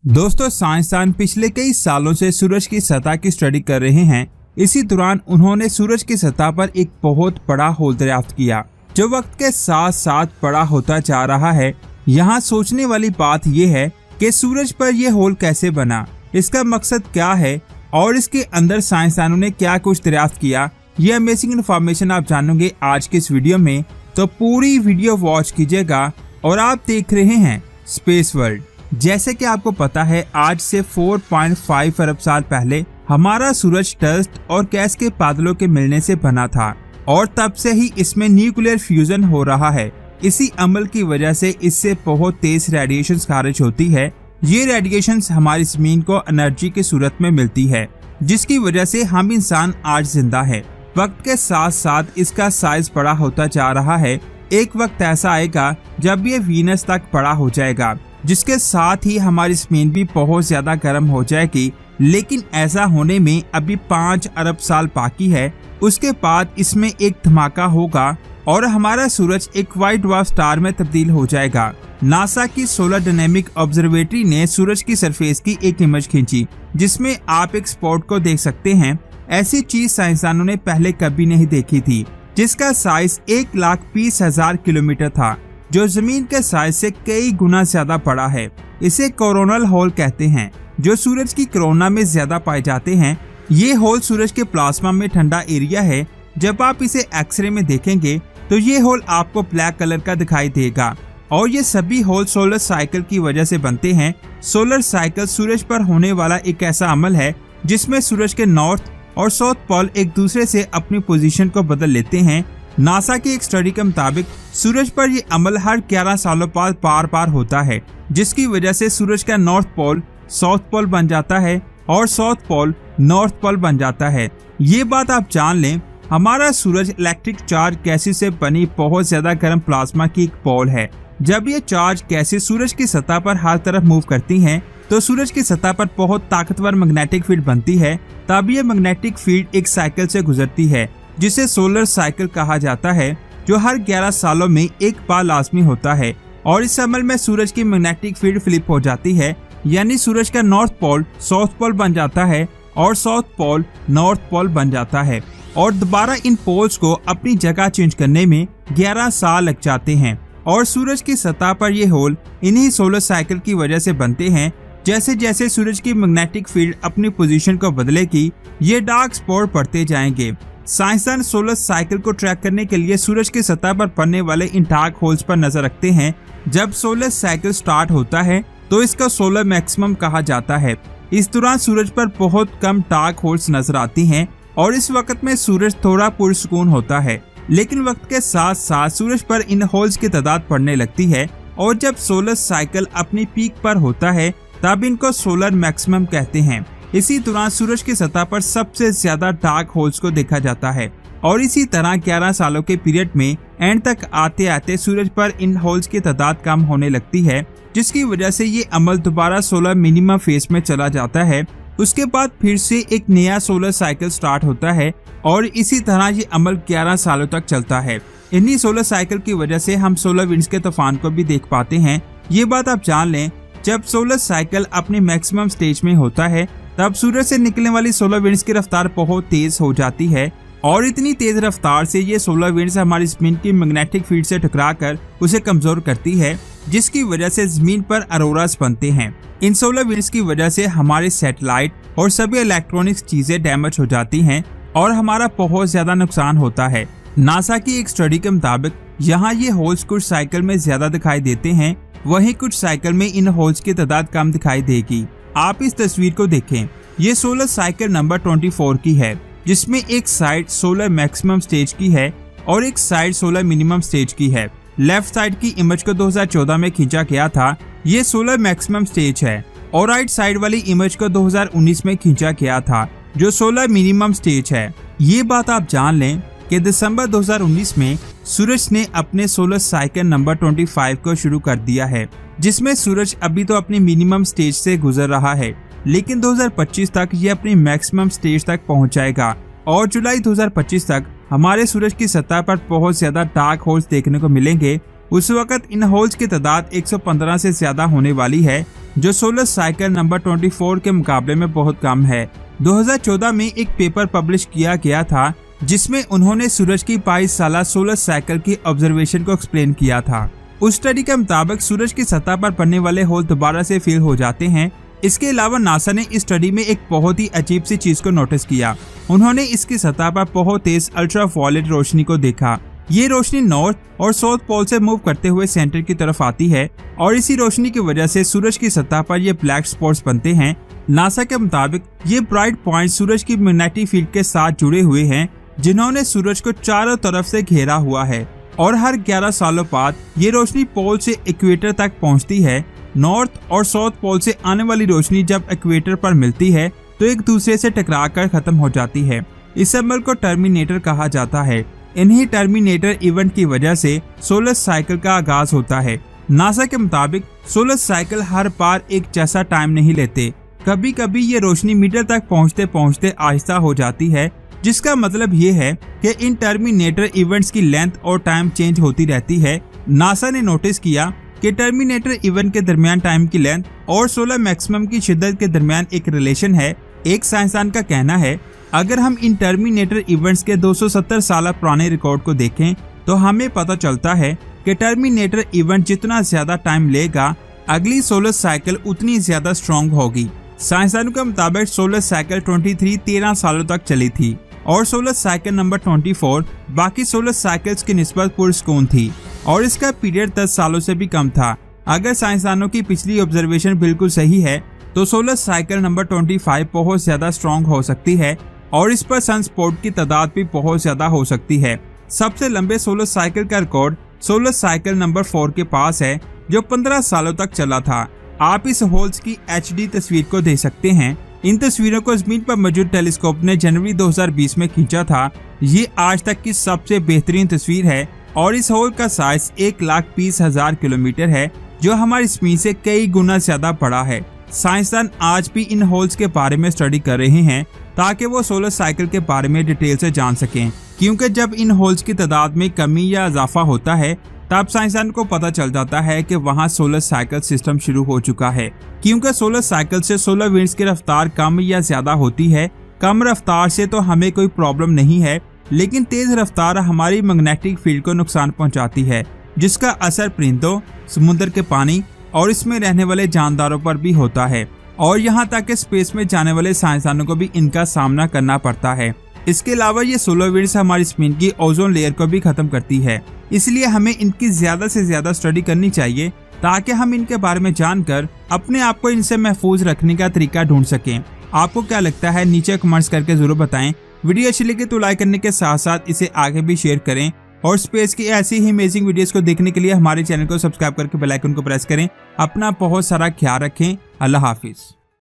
दोस्तों, साइंसदान पिछले कई सालों से सूरज की सतह की स्टडी कर रहे हैं। इसी दौरान उन्होंने सूरज की सतह पर एक बहुत बड़ा होल दरियाफ्त किया जो वक्त के साथ साथ बड़ा होता जा रहा है। यहाँ सोचने वाली बात यह है कि सूरज पर यह होल कैसे बना, इसका मकसद क्या है और इसके अंदर साइंसदानों ने क्या कुछ दरियाफ्त किया। ये अमेजिंग इन्फॉर्मेशन आप जानोगे आज के इस वीडियो में, तो पूरी वीडियो वॉच कीजिएगा। और आप देख रहे हैं स्पेस वर्ल्ड। जैसे कि आपको पता है, आज से 4.5 अरब साल पहले हमारा सूरज डस्ट और गैस के बादलों के मिलने से बना था और तब से ही इसमें न्यूक्लियर फ्यूजन हो रहा है। इसी अमल की वजह से इससे बहुत तेज रेडिएशन खारिज होती है। ये रेडिएशन हमारी जमीन को एनर्जी की सूरत में मिलती है, जिसकी वजह से हम इंसान आज जिंदा है। वक्त के साथ साथ इसका साइज बड़ा होता जा रहा है। एक वक्त ऐसा आएगा जब ये वीनस तक बड़ा हो जाएगा, जिसके साथ ही हमारी जमीन भी बहुत ज्यादा गर्म हो जाएगी। लेकिन ऐसा होने में अभी 5 अरब साल बाकी है। उसके बाद इसमें एक धमाका होगा और हमारा सूरज एक व्हाइट ड्वार्फ स्टार में तब्दील हो जाएगा। नासा की सोलर डायनेमिक ऑब्जर्वेटरी ने सूरज की सरफेस की एक इमेज खींची, जिसमें आप एक स्पॉट को देख सकते हैं। ऐसी चीज साइंसदानों ने पहले कभी नहीं देखी थी, जिसका साइज 1,20,000 किलोमीटर था, जो जमीन के साइज से कई गुना ज्यादा बड़ा है। इसे कोरोनल होल कहते हैं, जो सूरज की कोरोना में ज्यादा पाए जाते हैं। ये होल सूरज के प्लाज्मा में ठंडा एरिया है। जब आप इसे एक्सरे में देखेंगे तो ये होल आपको ब्लैक कलर का दिखाई देगा और ये सभी होल सोलर साइकिल की वजह से बनते हैं। सोलर साइकिल सूरज पर होने वाला एक ऐसा अमल है जिसमें सूरज के नॉर्थ और साउथ पोल एक दूसरे से अपनी पोजीशन को बदल लेते हैं। नासा की एक स्टडी के मुताबिक सूरज पर यह अमल हर 11 सालों बाद बार बार होता है, जिसकी वजह से सूरज का नॉर्थ पोल साउथ पोल बन जाता है और साउथ पोल नॉर्थ पोल बन जाता है। ये बात आप जान लें, हमारा सूरज इलेक्ट्रिक चार्ज गैसेस से बनी बहुत ज्यादा गर्म प्लाज्मा की एक पोल है। जब ये चार्ज गैसेस सूरज की सतह पर हर तरफ मूव करती हैं, तो सूरज की सतह पर बहुत ताकतवर मैग्नेटिक फील्ड बनती है। तब ये मैग्नेटिक फील्ड एक साइकिल से गुजरती है, जिसे सोलर साइकिल कहा जाता है, जो हर 11 सालों में एक बार लाजमी होता है। और इस अमल में सूरज की मैग्नेटिक फील्ड फ्लिप हो जाती है, यानी सूरज का नॉर्थ पोल साउथ पोल बन जाता है और साउथ पोल नॉर्थ पोल बन जाता है। और दोबारा इन पोल्स को अपनी जगह चेंज करने में 11 साल लग जाते हैं। और सूरज की सतह पर ये होल इन्हीं सोलर साइकिल की वजह से बनते हैं। जैसे जैसे सूरज की मैग्नेटिक फील्ड अपनी पोजीशन को बदलेगी, ये डार्क स्पॉट बढ़ते जाएंगे। साइंसदान सोलर साइकिल को ट्रैक करने के लिए सूरज की सतह पर पड़ने वाले इन डार्क होल्स पर नजर रखते हैं। जब सोलर साइकिल स्टार्ट होता है तो इसका सोलर मैक्सिमम कहा जाता है। इस दौरान सूरज पर बहुत कम डार्क होल्स नजर आती हैं और इस वक्त में सूरज थोड़ा पुरसुकून होता है। लेकिन वक्त के साथ साथ सूरज पर इन होल्स की तादाद बढ़ने लगती है और जब सोलर साइकिल अपनी पीक पर होता है तब इनको सोलर मैक्सिमम कहते हैं। इसी दौरान सूरज की सतह पर सबसे ज्यादा डार्क होल्स को देखा जाता है और इसी तरह 11 सालों के पीरियड में एंड तक आते आते सूरज पर इन होल्स की तादाद कम होने लगती है, जिसकी वजह से ये अमल दोबारा सोलर मिनिमम फेज में चला जाता है। उसके बाद फिर से एक नया सोलर साइकिल स्टार्ट होता है और इसी तरह ये अमल 11 सालों तक चलता है। इन्हीं सोलर साइकिल की वजह से हम सोलर विंड्स के तूफान को भी देख पाते हैं। ये बात आप जान लें, जब सोलर साइकिल अपने मैक्सिमम स्टेज में होता है तब सूरज से निकलने वाली सोलर विंड्स की रफ्तार बहुत तेज हो जाती है और इतनी तेज रफ्तार से ये सोलर विंड्स हमारी जमीन की मैग्नेटिक फील्ड से टकराकर उसे कमजोर करती है, जिसकी वजह से जमीन पर अरोरास बनते हैं। इन सोलर विंड्स की वजह से हमारे सैटेलाइट और सभी इलेक्ट्रॉनिक्स चीजें डैमेज हो जाती हैं और हमारा बहुत ज्यादा नुकसान होता है। नासा की एक स्टडी के मुताबिक यहाँ ये होल्स कुछ साइकिल में ज्यादा दिखाई देते हैं, वहीं कुछ साइकिल में इन होल्स की तादाद कम दिखाई देगी। आप इस तस्वीर को देखें, ये सोलर साइकिल नंबर 24 की है, जिसमें एक साइड सोलर मैक्सिमम स्टेज की है और एक साइड सोलर मिनिमम स्टेज की है। लेफ्ट साइड की इमेज को 2014 में खींचा गया था, ये सोलर मैक्सिमम स्टेज है, और राइट साइड वाली इमेज को 2019 में खींचा गया था, जो सोलर मिनिमम स्टेज है। ये बात आप जान लें कि दिसंबर 2019 में सूरज ने अपने सोलर साइकिल नंबर 25 को शुरू कर दिया है, जिसमें सूरज अभी तो अपनी मिनिमम स्टेज से गुजर रहा है, लेकिन 2025 तक ये अपनी मैक्सिमम स्टेज तक पहुंच जाएगा और जुलाई 2025 तक हमारे सूरज की सतह पर बहुत ज्यादा डार्क होल्स देखने को मिलेंगे उस वक्त इन होल्स की तादाद 115 से ज्यादा होने वाली है, जो सोलर साइकिल नंबर 24 के मुकाबले में बहुत कम है। 2014 में एक पेपर पब्लिश किया गया था जिसमें उन्होंने सूरज की 22 साला सोलर साइकिल की ऑब्जर्वेशन को एक्सप्लेन किया था। उस स्टडी के मुताबिक सूरज की सतह पर पड़ने वाले होल दोबारा से फिल हो जाते हैं। इसके अलावा नासा ने इस स्टडी में एक बहुत ही अजीब सी चीज को नोटिस किया। उन्होंने इसकी सतह पर बहुत तेज अल्ट्रावायलेट रोशनी को देखा। ये रोशनी नॉर्थ और साउथ पोल से मूव करते हुए सेंटर की तरफ आती है और इसी रोशनी की वजह से सूरज की सतह पर ये ब्लैक स्पॉट्स बनते हैं। नासा के मुताबिक ये ब्राइट पॉइंट सूरज की मैग्नेटिक फील्ड के साथ जुड़े हुए हैं, जिन्होंने सूरज को चारों तरफ से घेरा हुआ है और हर 11 सालों बाद ये रोशनी पोल से इक्वेटर तक पहुंचती है। नॉर्थ और साउथ पोल से आने वाली रोशनी जब इक्वेटर पर मिलती है तो एक दूसरे से टकराकर खत्म हो जाती है। इस अमल को टर्मिनेटर कहा जाता है। इन्हीं टर्मिनेटर इवेंट की वजह से सोलर साइकिल का आगाज होता है। नासा के मुताबिक सोलर साइकिल हर बार एक जैसा टाइम नहीं लेते। कभी कभी ये रोशनी मीटर तक पहुंचते पहुंचते आहिस्ता हो जाती है, जिसका मतलब ये है कि इन टर्मिनेटर इवेंट्स की लेंथ और टाइम चेंज होती रहती है। नासा ने नोटिस किया कि टर्मिनेटर इवेंट के दरमियान टाइम की लेंथ और सोलर मैक्सिमम की शिद्दत के दरमियान एक रिलेशन है। एक साइंसदान का कहना है, अगर हम इन टर्मिनेटर इवेंट्स के 270 साल पुराने रिकॉर्ड को देखें तो हमें पता चलता है कि टर्मिनेटर इवेंट जितना ज्यादा टाइम लेगा, अगली सोलर साइकिल उतनी ज्यादा स्ट्रॉन्ग होगी। साइंसदानों के मुताबिक सोलर साइकिल 23 13 सालों तक चली थी और सोलर साइकिल नंबर 24 बाकी सोलर साइकिल्स की निस्बत पुरस्कून थी और इसका पीरियड 10 सालों से भी कम था। अगर साइंसदानों की पिछली ऑब्जर्वेशन बिल्कुल सही है तो सोलर साइकिल नंबर 25 बहुत ज्यादा स्ट्रॉन्ग हो सकती है और इस पर सनस्पॉट की तादाद भी बहुत ज्यादा हो सकती है। सबसे लंबे सोलर साइकिल का रिकॉर्ड सोलर साइकिल नंबर 4 के पास है, जो 15 सालों तक चला था। आप इस होल्स की HD तस्वीर को देख सकते हैं। इन तस्वीरों को जमीन पर मौजूद टेलीस्कोप ने जनवरी 2020 में खींचा था। ये आज तक की सबसे बेहतरीन तस्वीर है और इस होल का साइज 1,20,000 किलोमीटर है, जो हमारी जमीन से कई गुना ज्यादा बड़ा है। साइंसदान आज भी इन होल्स के बारे में स्टडी कर रहे हैं ताकि वो सोलर साइकिल के बारे में डिटेल से जान सकें, क्योंकि जब इन होल्स की तादाद में कमी या इजाफा होता है तब साइंसदान को पता चल जाता है कि वहाँ सोलर साइकिल सिस्टम शुरू हो चुका है। क्योंकि सोलर साइकिल से सोलर विंड्स की रफ्तार कम या ज्यादा होती है। कम रफ्तार से तो हमें कोई प्रॉब्लम नहीं है, लेकिन तेज रफ्तार हमारी मैग्नेटिक फील्ड को नुकसान पहुंचाती है, जिसका असर परिंदों, समुद्र के पानी और इसमें रहने वाले जानदारों पर भी होता है और यहाँ तक कि स्पेस में जाने वाले साइंसदानों को भी इनका सामना करना पड़ता है। इसके अलावा ये सोलर विंड्स हमारी जमीन की ओजोन लेयर को भी खत्म करती है, इसलिए हमें इनकी ज्यादा से ज्यादा स्टडी करनी चाहिए ताकि हम इनके बारे में जानकर अपने आप को इनसे महफूज रखने का तरीका ढूंढ सकें। आपको क्या लगता है, नीचे कमेंट्स करके जरूर बताएं। वीडियो अच्छी लगे तो लाइक करने के साथ साथ इसे आगे भी शेयर करें और स्पेस की ऐसी ही अमेजिंग वीडियोस को देखने के लिए हमारे चैनल को सब्सक्राइब करके बेल आइकन को प्रेस करें। अपना बहुत सारा ख्याल रखें। अल्लाह हाफिज।